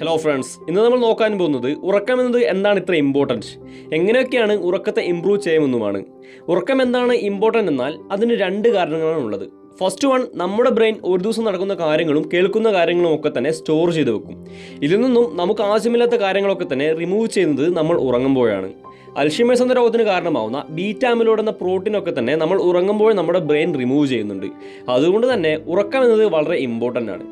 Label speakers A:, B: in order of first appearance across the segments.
A: Hello friends, ഇന്ന് നമ്മൾ നോക്കാൻ പോകുന്നത് ഉറക്കം എന്നത് എന്താണ് ഇത്ര ഇമ്പോർട്ടൻറ്റ്, എങ്ങനെയൊക്കെയാണ് ഉറക്കത്തെ ഇമ്പ്രൂവ് ചെയ്യുമെന്നുമാണ്. ഉറക്കം എന്താണ് ഇമ്പോർട്ടൻ്റ് എന്നാൽ അതിന് രണ്ട് കാരണങ്ങളാണ് ഉള്ളത്. ഫസ്റ്റ് വൺ, നമ്മുടെ ബ്രെയിൻ ഒരു ദിവസം നടക്കുന്ന കാര്യങ്ങളും കേൾക്കുന്ന കാര്യങ്ങളും ഒക്കെ തന്നെ സ്റ്റോർ ചെയ്ത് വെക്കും. ഇതിൽ നിന്നും നമുക്ക് ആവശ്യമില്ലാത്ത കാര്യങ്ങളൊക്കെ തന്നെ റിമൂവ് ചെയ്യുന്നത് നമ്മൾ ഉറങ്ങുമ്പോഴാണ്. അൽഷിമേഴ്സ് എന്ന രോഗത്തിന് കാരണമാവുന്ന ബീറ്റ അമിലോയ്ഡ് എന്ന പ്രോട്ടീനൊക്കെ തന്നെ നമ്മൾ ഉറങ്ങുമ്പോൾ നമ്മുടെ ബ്രെയിൻ റിമൂവ് ചെയ്യുന്നുണ്ട്. അതുകൊണ്ട് തന്നെ ഉറക്കം എന്നത് വളരെ ഇമ്പോർട്ടൻ്റ് ആണ്.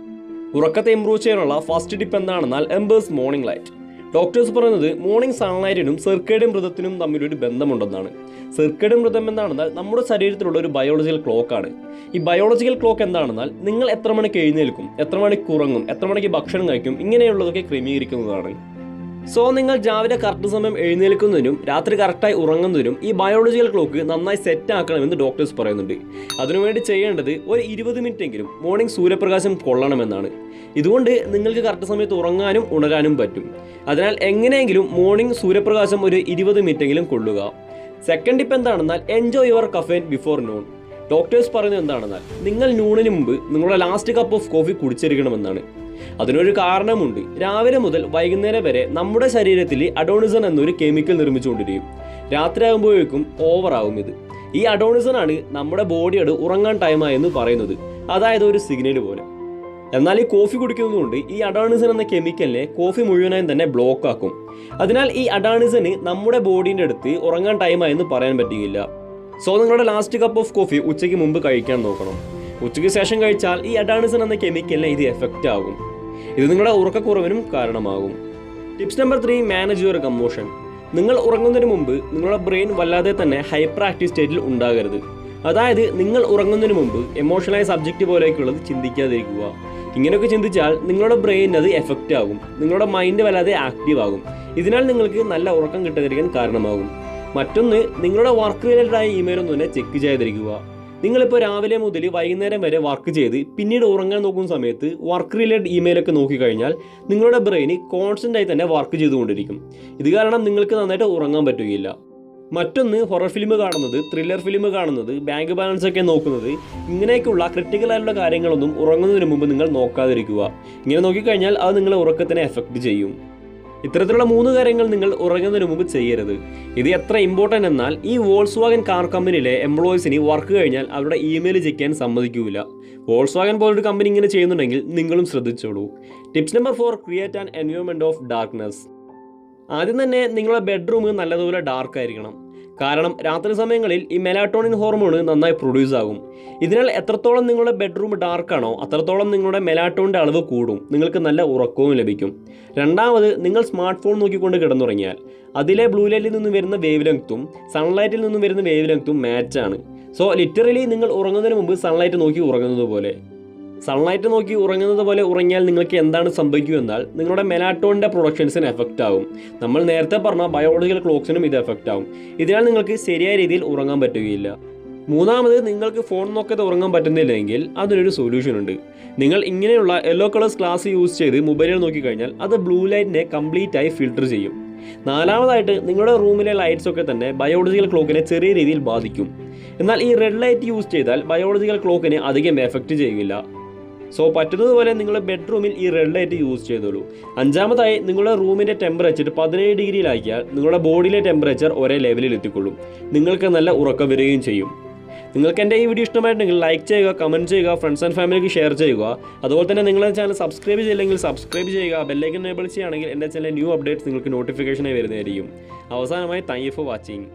A: ഉറക്കത്തെ ഇമ്പ്രൂവ് ചെയ്യാനുള്ള ഫസ്റ്റ് ടിപ്പ് എന്താണെന്നാൽ എംബേഴ്സ് മോർണിംഗ് ലൈറ്റ്. ഡോക്ടേഴ്സ് പറയുന്നത് മോർണിംഗ് സൺലൈറ്റിനും സർക്കേഡിയൻ ഋതത്തിനും തമ്മിലൊരു ബന്ധമുണ്ടെന്നാണ്. സർക്കേഡിയൻ ഋതം എന്താണെന്നാൽ നമ്മുടെ ശരീരത്തിലുള്ള ഒരു ബയോളജിക്കൽ ക്ലോക്കാണ്. ഈ ബയോളജിക്കൽ ക്ലോക്ക് എന്താണെന്നാൽ നിങ്ങൾ എത്ര മണിക്ക് എഴുന്നേൽക്കും, എത്ര മണിക്ക് ഉറങ്ങും, എത്ര മണിക്ക് ഭക്ഷണം കഴിക്കും, ഇങ്ങനെയുള്ളതൊക്കെ ക്രമീകരിക്കുന്നതാണ്. സോ നിങ്ങൾ രാവിലെ കറക്റ്റ് സമയം എഴുന്നേൽക്കുന്നതിനും രാത്രി കറക്റ്റായി ഉറങ്ങുന്നതിനും ഈ ബയോളജിക്കൽ ക്ലോക്ക് നന്നായി സെറ്റ് ആക്കണമെന്ന് ഡോക്ടേഴ്സ് പറയുന്നുണ്ട്. അതിനുവേണ്ടി ചെയ്യേണ്ടത് ഒരു 20 മിനിറ്റെങ്കിലും മോർണിംഗ് സൂര്യപ്രകാശം കൊള്ളണമെന്നാണ്. ഇതുകൊണ്ട് നിങ്ങൾക്ക് കറക്റ്റ് സമയത്ത് ഉറങ്ങാനും ഉണരാനും പറ്റും. അതിനാൽ എങ്ങനെയെങ്കിലും മോർണിംഗ് സൂര്യപ്രകാശം ഒരു 20 മിനിറ്റെങ്കിലും കൊള്ളുക. സെക്കൻഡ് ടിപ്പ് എന്താണെന്നാൽ enjoy your caffeine before noon. Doctors പറയുന്നത് എന്താണെന്നാൽ നിങ്ങൾ നൂണിന് മുമ്പ് നിങ്ങളുടെ ലാസ്റ്റ് കപ്പ് ഓഫ് കോഫി കുടിച്ചിരിക്കണമെന്നാണ്. അതിനൊരു കാരണമുണ്ട്. രാവിലെ മുതൽ വൈകുന്നേരം വരെ നമ്മുടെ ശരീരത്തിൽ അഡോണിസൺ എന്നൊരു കെമിക്കൽ നിർമ്മിച്ചുകൊണ്ടിരിക്കും. രാത്രിയാകുമ്പോഴേക്കും ഓവറാകും ഇത്. ഈ അഡോണിസൺ ആണ് നമ്മുടെ ബോഡിയോട് ഉറങ്ങാൻ ടൈമായെന്ന് പറയുന്നത്, അതായത് ഒരു സിഗ്നൽ പോലെ. എന്നാൽ ഈ കോഫി കുടിക്കുന്നതുകൊണ്ട് ഈ അഡോണിസൺ എന്ന കെമിക്കലിനെ കോഫി മുഴുവനായും തന്നെ ബ്ലോക്ക് ആക്കും. അതിനാൽ ഈ അഡോണിസന് നമ്മുടെ ബോഡീൻ്റെ അടുത്ത് ഉറങ്ങാൻ ടൈമായെന്ന് പറയാൻ പറ്റുകയില്ല. സോ നിങ്ങളുടെ ലാസ്റ്റ് കപ്പ് ഓഫ് കോഫി ഉച്ചയ്ക്ക് മുമ്പ് കഴിക്കാൻ നോക്കണം. ഉച്ചയ്ക്ക് ശേഷം കഴിച്ചാൽ ഈ അഡോണിസൺ എന്ന കെമിക്കലിനെ ഇത് എഫക്റ്റ് ആകും. ഇത് നിങ്ങളുടെ ഉറക്കക്കുറവിനും കാരണമാകും. Tips number 3, manage your commotion. നിങ്ങൾ ഉറങ്ങുന്നതിന് മുമ്പ് നിങ്ങളുടെ ബ്രെയിൻ വല്ലാതെ തന്നെ ഹൈപ്പർ ആക്റ്റീവ് സ്റ്റേറ്റിൽ ഉണ്ടാകരുത്. അതായത് നിങ്ങൾ ഉറങ്ങുന്നതിന് മുമ്പ് എമോഷണലായ സബ്ജക്റ്റ് പോലെയൊക്കെയുള്ളത് ചിന്തിക്കാതിരിക്കുക. ഇങ്ങനെയൊക്കെ ചിന്തിച്ചാൽ നിങ്ങളുടെ ബ്രെയിൻ അത് എഫക്റ്റ് ആകും. നിങ്ങളുടെ മൈൻഡ് വല്ലാതെ ആക്റ്റീവ് ആകും. ഇതിനാൽ നിങ്ങൾക്ക് നല്ല ഉറക്കം കിട്ടാതിരിക്കാൻ കാരണമാകും. മറ്റൊന്ന്, നിങ്ങളുടെ വർക്ക് റിലേറ്റഡ് ആയ ഇമെയിലൊന്നും തന്നെ ചെക്ക് ചെയ്തിരിക്കുക. നിങ്ങളിപ്പോൾ രാവിലെ മുതൽ വൈകുന്നേരം വരെ വർക്ക് ചെയ്ത് പിന്നീട് ഉറങ്ങാൻ നോക്കുന്ന സമയത്ത് വർക്ക് റിലേറ്റഡ് ഇമെയിലൊക്കെ നോക്കിക്കഴിഞ്ഞാൽ നിങ്ങളുടെ ബ്രെയിൻ കോൺസ്റ്റൻ്റായി തന്നെ വർക്ക് ചെയ്തുകൊണ്ടിരിക്കും. ഇത് കാരണം നിങ്ങൾക്ക് നന്നായിട്ട് ഉറങ്ങാൻ പറ്റുകയില്ല. മറ്റൊന്ന്, ഹൊറർ ഫിലിം കാണുന്നത്, ത്രില്ലർ ഫിലിം കാണുന്നത്, ബാങ്ക് ബാലൻസ് ഒക്കെ നോക്കുന്നത്, ഇങ്ങനെയൊക്കെയുള്ള ക്രിട്ടിക്കലായിട്ടുള്ള കാര്യങ്ങളൊന്നും ഉറങ്ങുന്നതിന് മുമ്പ് നിങ്ങൾ നോക്കാതിരിക്കുക. ഇങ്ങനെ നോക്കിക്കഴിഞ്ഞാൽ അത് നിങ്ങളുടെ ഉറക്കത്തിനെ എഫക്റ്റ് ചെയ്യും. ഇത്തരത്തിലുള്ള 3 കാര്യങ്ങൾ നിങ്ങൾ ഉറങ്ങുന്നതിന് മുമ്പ് ചെയ്യരുത്. ഇത് എത്ര ഇമ്പോർട്ടൻ്റ് എന്നാൽ ഈ വോൾക്സ്വാഗൻ കാർ കമ്പനിയിലെ എംപ്ലോയീസിന് വർക്ക് കഴിഞ്ഞാൽ അവരുടെ ഇമെയിൽ ചെക്ക് ചെയ്യാൻ സമ്മതിക്കില്ല. വോൾക്സ്വാഗൻ പോലൊരു കമ്പനി ഇങ്ങനെ ചെയ്യുന്നുണ്ടെങ്കിൽ നിങ്ങളും ശ്രദ്ധിച്ചോളൂ. Tips number 4, create an environment of darkness. ആദ്യം തന്നെ നിങ്ങളുടെ ബെഡ്റൂം നല്ലതുപോലെ ഡാർക്ക് ആയിരിക്കണം. കാരണം രാത്രി സമയങ്ങളിൽ ഈ മെലാറ്റോണിൻ ഹോർമോൺ നന്നായി പ്രൊഡ്യൂസ് ആകും. ഇതിനാൽ എത്രത്തോളം നിങ്ങളുടെ ബെഡ്റൂം ഡാർക്കാണോ അത്രത്തോളം നിങ്ങളുടെ മെലാറ്റോണിൻ്റെ അളവ് കൂടും, നിങ്ങൾക്ക് നല്ല ഉറക്കവും ലഭിക്കും. രണ്ടാമത്, നിങ്ങൾ സ്മാർട്ട് ഫോൺ നോക്കിക്കൊണ്ട് കിടന്നുറങ്ങിയാൽ അതിലെ ബ്ലൂ ലൈറ്റിൽ നിന്ന് വരുന്ന വേവ് ലെങ്ത്തും സൺലൈറ്റിൽ നിന്നും വരുന്ന വേവ് ലെങ്ത്തും മാച്ചാണ്. സോ ലിറ്ററലി നിങ്ങൾ ഉറങ്ങുന്നതിന് മുമ്പ് സൺലൈറ്റ് നോക്കി ഉറങ്ങുന്നത് പോലെ ഉറങ്ങിയാൽ നിങ്ങൾക്ക് എന്താണ് സംഭവിക്കുക എന്നാൽ നിങ്ങളുടെ മെലാറ്റോണിൻ്റെ പ്രൊഡക്ഷൻസിന് എഫക്റ്റ് ആകും. നമ്മൾ നേരത്തെ പറഞ്ഞ ബയോളജിക്കൽ ക്ലോക്സിനും ഇത് എഫക്റ്റ് ആകും. ഇതിനാൽ നിങ്ങൾക്ക് ശരിയായ രീതിയിൽ ഉറങ്ങാൻ പറ്റുകയില്ല. മൂന്നാമത്, നിങ്ങൾക്ക് ഫോൺ നോക്കാതെ ഉറങ്ങാൻ പറ്റുന്നില്ലെങ്കിൽ അതിനൊരു സൊല്യൂഷൻ ഉണ്ട്. നിങ്ങൾ ഇങ്ങനെയുള്ള യെല്ലോ കളേഴ്സ് ഗ്ലാസ് യൂസ് ചെയ്ത് മൊബൈലിൽ നോക്കിക്കഴിഞ്ഞാൽ അത് ബ്ലൂ ലൈറ്റിനെ കംപ്ലീറ്റ് ആയി ഫിൽട്ടർ ചെയ്യും. നാലാമതായിട്ട്, നിങ്ങളുടെ റൂമിലെ ലൈറ്റ്സ് ഒക്കെ തന്നെ ബയോളജിക്കൽ ക്ലോക്കിനെ ചെറിയ രീതിയിൽ ബാധിക്കും. എന്നാൽ ഈ റെഡ് ലൈറ്റ് യൂസ് ചെയ്താൽ ബയോളജിക്കൽ ക്ലോക്കിനെ അധികം എഫക്റ്റ് ചെയ്യില്ല. സോ പറ്റുന്നതുപോലെ നിങ്ങൾ ബെഡ്റൂമിൽ ഈ റെഡ് ലൈറ്റ് യൂസ് ചെയ്തോളൂ. അഞ്ചാമതായി, നിങ്ങളുടെ റൂമിൻ്റെ ടെമ്പറേച്ചർ 17 ഡിഗ്രിയിലാക്കിയാൽ നിങ്ങളുടെ ബോഡിയിലെ ടെമ്പറേച്ചർ ഒരേ ലെവലിൽ എത്തിക്കൊള്ളും. നിങ്ങൾക്ക് നല്ല ഉറക്കം വരികയും ചെയ്യും. നിങ്ങൾക്ക് എൻ്റെ ഈ വീഡിയോ ഇഷ്ടമായിട്ടുണ്ടെങ്കിൽ ലൈക്ക് ചെയ്യുക, കമൻറ്റ് ചെയ്യുക, ഫ്രണ്ട്സ് ആൻഡ് ഫാമിലിക്ക് ഷെയർ ചെയ്യുക. അതുപോലെ തന്നെ നിങ്ങളുടെ ചാനൽ സബ്സ്ക്രൈബ് ചെയ്യില്ലെങ്കിൽ സബ്സ്ക്രൈബ് ചെയ്യുക. ബെല്ലൈക്കൻ എനേബിൾ ചെയ്യുകയാണെങ്കിൽ എൻ്റെ ചാനൽ ന്യൂ അപ്ഡേറ്റ്സ് നിങ്ങൾക്ക് നോട്ടിഫിക്കേഷനായി വരുന്നതായിരിക്കും. അവസാനമായി, താങ്ക് യു ഫോർ വാച്ചിങ്.